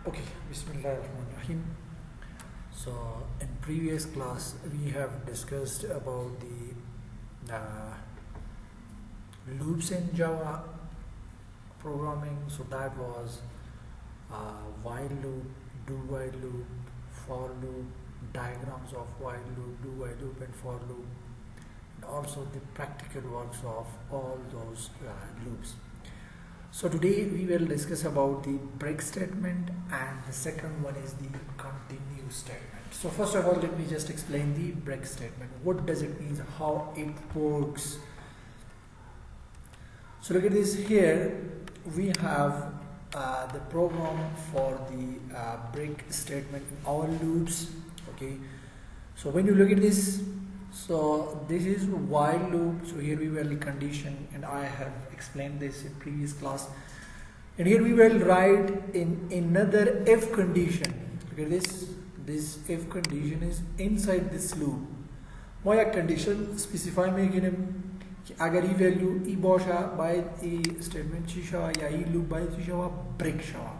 Okay, Bismillahirrahmanirrahim. So, in previous class, we have discussed about the loops in Java programming. So that was while loop, do while loop, for loop, diagrams of while loop, do while loop, and for loop, and also the practical works of all those loops. So today we will discuss about the break statement, and the second one is the continue statement. So first of all, let me just explain the break statement. What does it mean? How it works? So look at this here. We have the program for the break statement in our loops. Okay. So when you look at this, so this is while loop. So here we will condition, and I have explained this in previous class. And here we will write in another if condition. Look at this. This if condition is inside this loop. My condition specify me कि अगर ये value ई बॉशा बाय ई statement चीशा या ई loop बाय चीशा break शवा.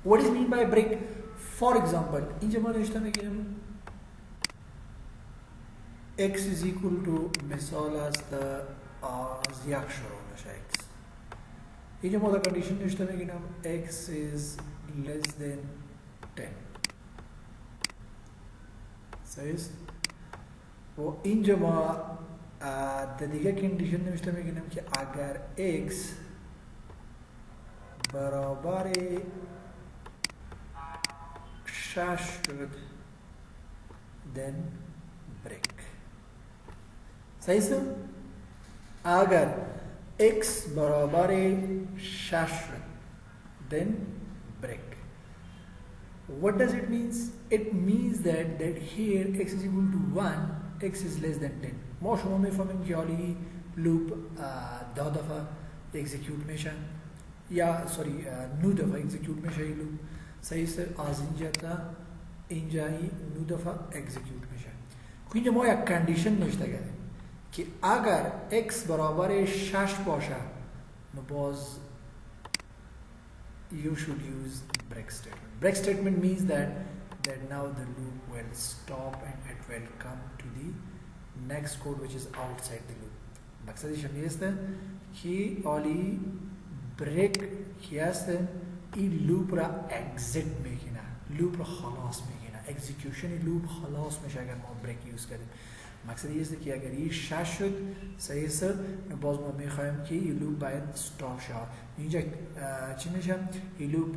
What is mean by break? For example, in जमा रिश्ता में कि x is equal to misal as the ziyaksharo x. In the condition x is less than 10. Says वो इन जमा the condition में कि अगर x बराबर शाश्वत then break. सही सर अगर x बराबर शाश्वत then break. What does it means? It means that here x is equal to 1, x is less than 10. ما شما میفهمیم که حالی لوپ 10 دفعه execute میشه یا سوری 9 دفعه execute میشه این لوپ صحیح سر از اینجا تا اینجا 9 دفعه execute میشه. اینجا ما یک condition نشته کردیم कि अगर x बराबर 6 باشه no باز you should use break statement. Break statement means that now the loop will stop and it will come to the next code which is outside the loop. मकसद ये है कि ओली break किया से ये loop रा exit में किना loop रा खलास में किना execution ये loop खलास में शायद हम break use करें. मकसद ये है कि अगर ये शाश्वत सही सर नबाज में मिखायम कि ये लूप बायद स्टॉप शा निजा चिन्ह शा ये लूप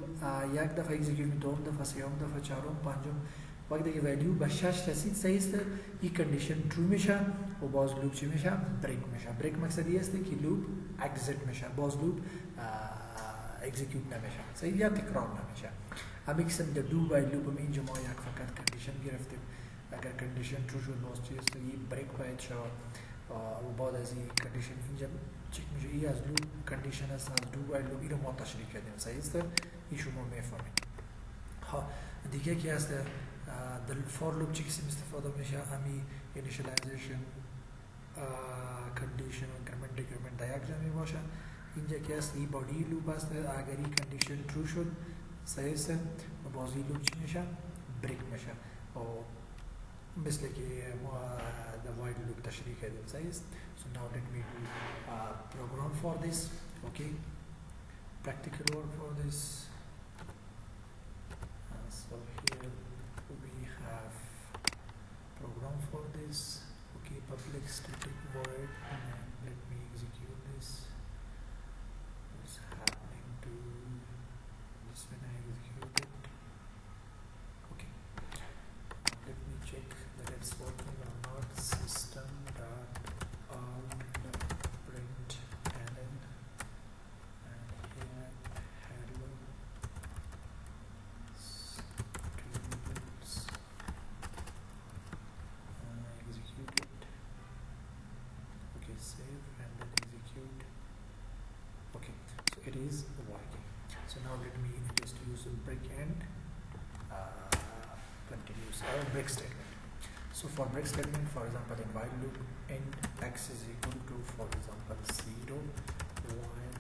एक दफ़ा एग्जीक्यूट में दो दफ़ा सेम दफ़ा चारों पांचों वक्त की वैल्यू बशाश तसीद सही सर ये कंडीशन ट्रू में शा वो बाज लूप चिन्ह शा ब्रेक में शा ब्रेक मकसद ये है कि लूप एग्जिट में शा बाज लूप एग्जीक्यूट ना में शा सही या तकरार ना में शा अब एक किस्म द डू बाय लूप में इन जमा एक फ़कत कंडीशन गिरफ्ते अगर कंडीशन ट्रू शुड लॉस्ट चीज़ तो ये ब्रेक बाय शा वो बाद ऐसी कंडीशन जब चेक मुझे ये आज लूप कंडीशन है साथ डू बाय लूप इधर मौत तशरीह कर दें सही है इशू में फॉर्मेट हाँ देखिए क्या है the for loop चीज़ से इस्तेफादा में शा हमी initialization condition increment decrement diagram में बाशा इंजा क्या है body loop है अगर ये condition true should सही है बाज़ ये loop चीज़ शा break में शा और مثل कि the while loop तशरीह कर दें सही. So now let me do program for this. Okay, practical work for this. So here we have program for this. Okay, public static void, and let me execute this. What's happening to this when I execute it? Okay, let me check that it's working or not. System.out.println and here hello students execute it. Okay, save and then execute. Okay, so it is working. So now let me just use break and continuous break statement. So for break statement, for example, in while loop, int x is equal to, for example, 0, while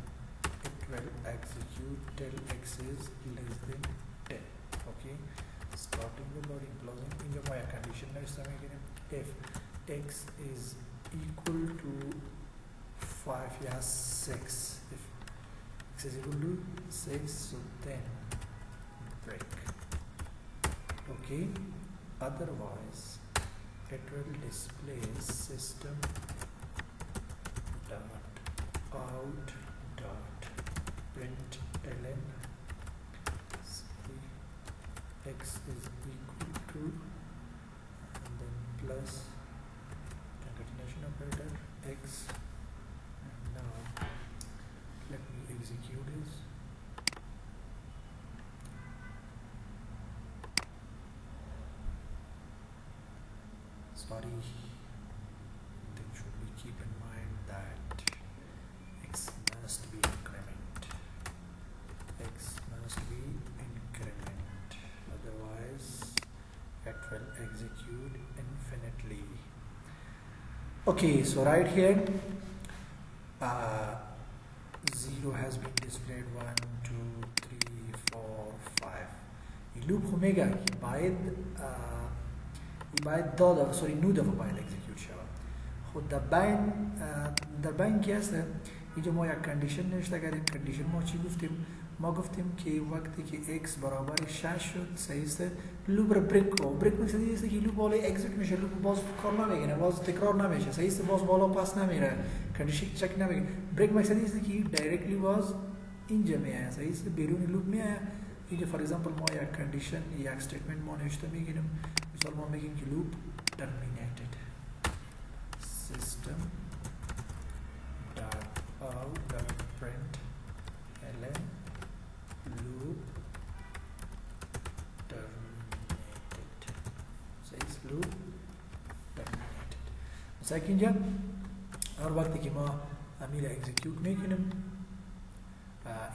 it will execute till x is less than 10. اوکی starting the body closing اینجا ما یک condition نوشته میگیریم if x is equal to 5 یا 6 if x is equal to 6 so then break okay otherwise it will display system dot out dot println x is equal to and then plus concatenation operator x and now let me execute this. Sorry, then should we keep in mind that x must be increment. X must be increment. Otherwise, it will execute infinitely. Okay, so right here, 0 has been displayed. 1, 2, 3, 4, 5. اللوب هميجا باید داده سوری نو دفعه باید اکزیکیوت شود. خود در بین که هست اینجا ما یک کندیشن نوشته کردیم. کندیشن ما چی گفتیم؟ ما گفتیم که وقتی که x برابر 6 شد صحیح است لوپ رو بریک کو. بریک مقصدی است که لوپ بالا اکزیکیوت میشه، لوپ باز کار نمیکنه، باز تکرار نمیشه، صحیح است، باز بالا پس نمیره، کندیشن چک نمیکنه. بریک مقصدی است که دایرکتلی باز اینجا میاد، صحیح است، بیرون لوپ میاد. اینجا فور ایگزامپل ما یک کندیشن یک استیتمنت ما نوشته میگیریم. مثال ما میگیم که لوپ terminated system dot out dot print ln loop terminated. says loop terminated. مثلا که اینجا هر وقتی که ما امیل اکزیکیوت میکنیم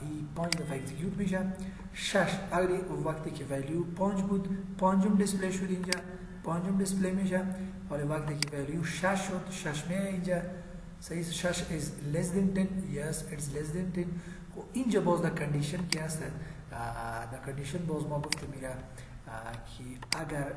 ای 5 دفعه اکزیکیوت میشه. 6 اگر وقتی که ولیو 5 بود، 5م دیسپلی شد اینجا، 5م دیسپلی میشه. حالا وقتی که ولیو 6 شد، 6 میه اینجا، صحیح. 6 is less than 10. yes it's less than 10. و اینجا باز در کندیشن که هست، در کندیشن باز ما گفته میره که اگر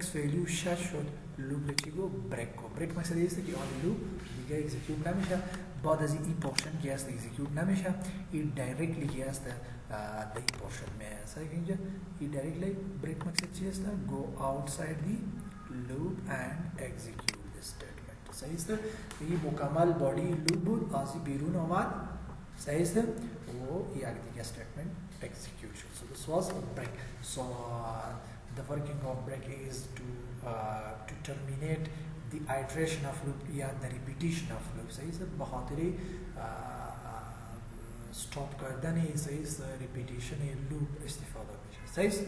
x ولیو 6 شد لوپ چی گو بریک کو. بریک مقصد است که آن لوپ دیگه اکزیکیوت نمیشه. بعد از این پورشن که هست اکزیکیوت نمیشه، این دایرکتلی که هست در این پورشن میاد. صحیح اینجا این دایرکتلی بریک مقصد چی است؟ go outside the loop and execute the statement. صحیح است. این مکمل بادی لوپ بود، از بیرون آمد، صحیح است، و یک دیگه استیتمنت execute شد. So this was break. So the working of break is to terminate the iteration of loop या the repetition of loop. صحیح है, बखातरी stop کردن صحیح है repetition loop استفاده میشه. صحیح है.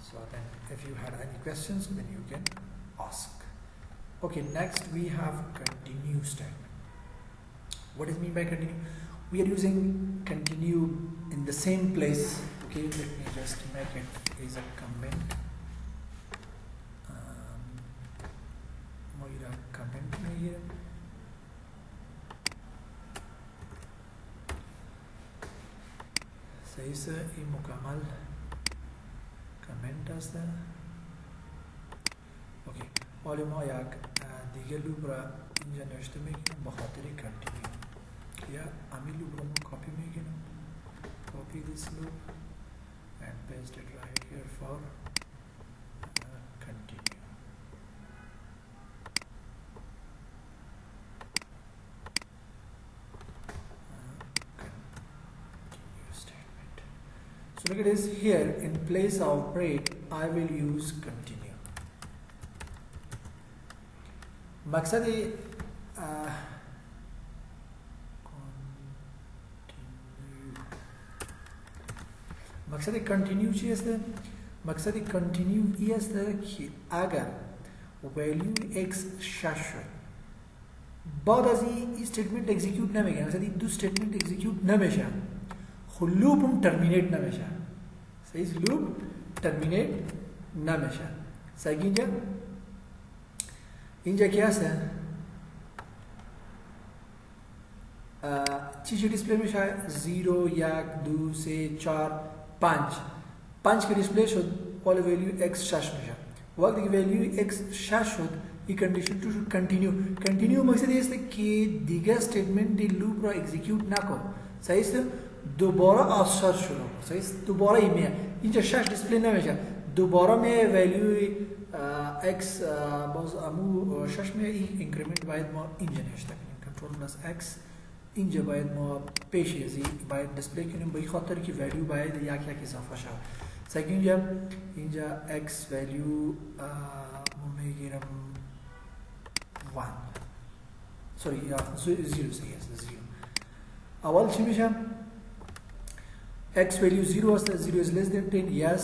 So then if you had any questions then you can ask. Okay, next we have continue statement. What does it mean by continue? We are using continue in the same place. Okay, let me just make it as a comment. comment में ये सही से ये मुकम्मल comment است. اوکی حالا ما یک دیگه لوپ را اینجا نوشته میکنیم به خاطر کنتینیو. یا همین لوپ را ما کپی میکنیم. copy this loop and paste it right here for continue. So look at this here, in place of break I will use continue. मकसद continue چی است؟ مقصد continue ای است که اگر value x 6 شد بعد از این statement execute نمیکنه، مثلا این دو statement execute نمیشه، لوپ هم terminate نمیشه. صحیح لوپ terminate نمیشه. صحیح اینجا کی هسته؟ چی دیسپلی میشه؟ 0 1 2 3 4 5. 5 که دیسپلی شد ولی ولیو x 6 میشه وقتی که ولیو x 6 شد این کندیشن تو شد کنتینیو مقصد این است که دیگه استیتمنت دی لوپ را اکزیکیوت نکن صحیح است دوباره از 6 شروع صحیح است دوباره این میاد اینجا 6 دیسپلی نمیشه دوباره می ولیو x باز امو 6 می این اینکریمنت باید ما اینجا نوشته کنیم کنترل پلاس x اینجا باید ما پیش ازی باید دیسپلی کنیم به خاطر که ولیو باید یک اضافه شود سگی اینجا x ولیو میگیرم 1 سوری یا 0 سگی است 0 اول چی میشه x ولیو 0 است 0 is less than 10 yes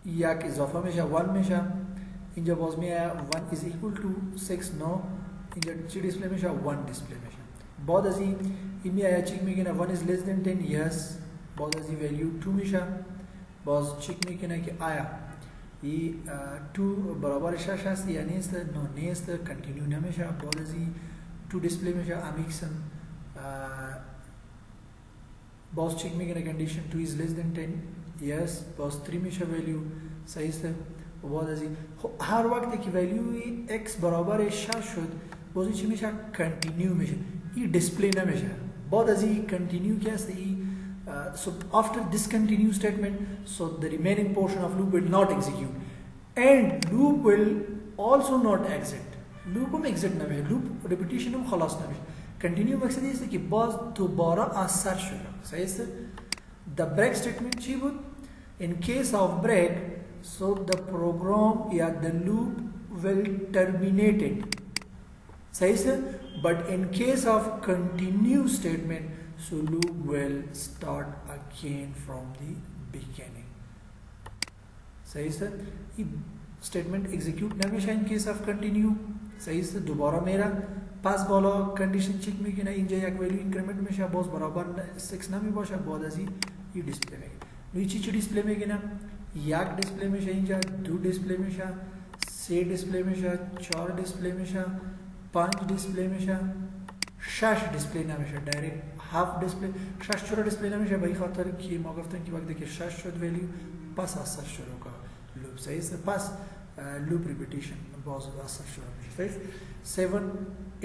یک اضافه میشه 1 میشه اینجا باز میاد 1 is equal to 6 no اینجا چی دیسپلی میشه 1 دیسپلی میشه بعد از این میاد چک میکنه 1 is less than 10 yes بعد از این ولیو 2 میشه باز چک میکنه که آیا این 2 برابر 6 هست یا نیست نه نیست کنتینیو نمیشه بعد از این 2 دیسپلی میشه امیکسن باز چک میکنه کنdition 2 is less than 10 yes باز 3 میشه ولیو صحیح است و بعد از این هر وقتی که ولیو x برابر 6 شد باز چی میشه کنتینیو میشه این دیسپلی نمیشه بعد از این کنتینیو که است این so after this continue statement so the remaining portion of loop will not execute and loop will also not exit loop हम exit ना मिले loop repetition हम खलास ना मिले continue मकसद ये है कि बाज दोबारा आसर शुरू सही है the break statement ची बुद in case of break so the program या the loop will terminate it सही है but in case of continue statement so loop will start again from the beginning सही है ये statement execute ना मिशा in case of continue सही है दोबारा मेरा पास बाला condition check में कि ना इंजा एक value increment में शा बहुत बराबर 6 ना में बाशा बहुत अजी ये display में ये चीज़ display में कि ना एक display में शा इंजा 2 display में शा 6 display में शा 4 display में शा 5 display में शा 6 display ना में शा direct half display 6 छोटा display ना में शा भाई खातर कि मौक़िफ़तन की वक्त देखिए 6 शोध value पास आसर शुरू का loop सही है पास loop repetition बहुत आसर शुरू में सही 7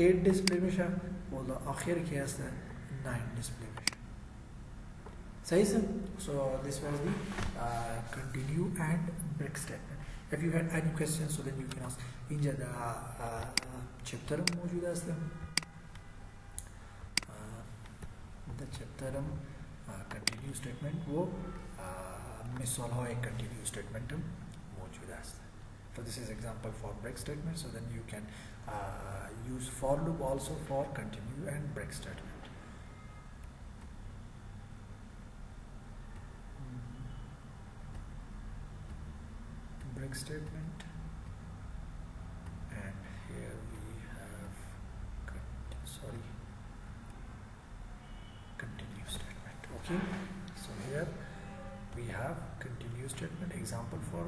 8 display में शा बोला आखिर क्या है 9 display में शा सही है so this was the continue and break statement if you had any questions so then you can ask in the chapter موجود است the chapter continue statement वो مثال های continue statement موجود است so this is example for break statement so then you can use for loop also for continue and break statement break statement and here we have continue statement okay so here we have continue statement example for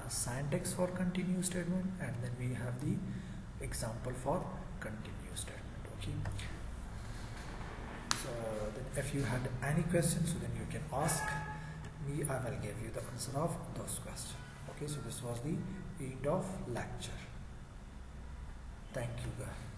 syntax for continue statement and then we have the example for continue statement okay so then if you had any questions so then you can ask me I will give you the answer of those questions okay so this was the end of lecture thank you guys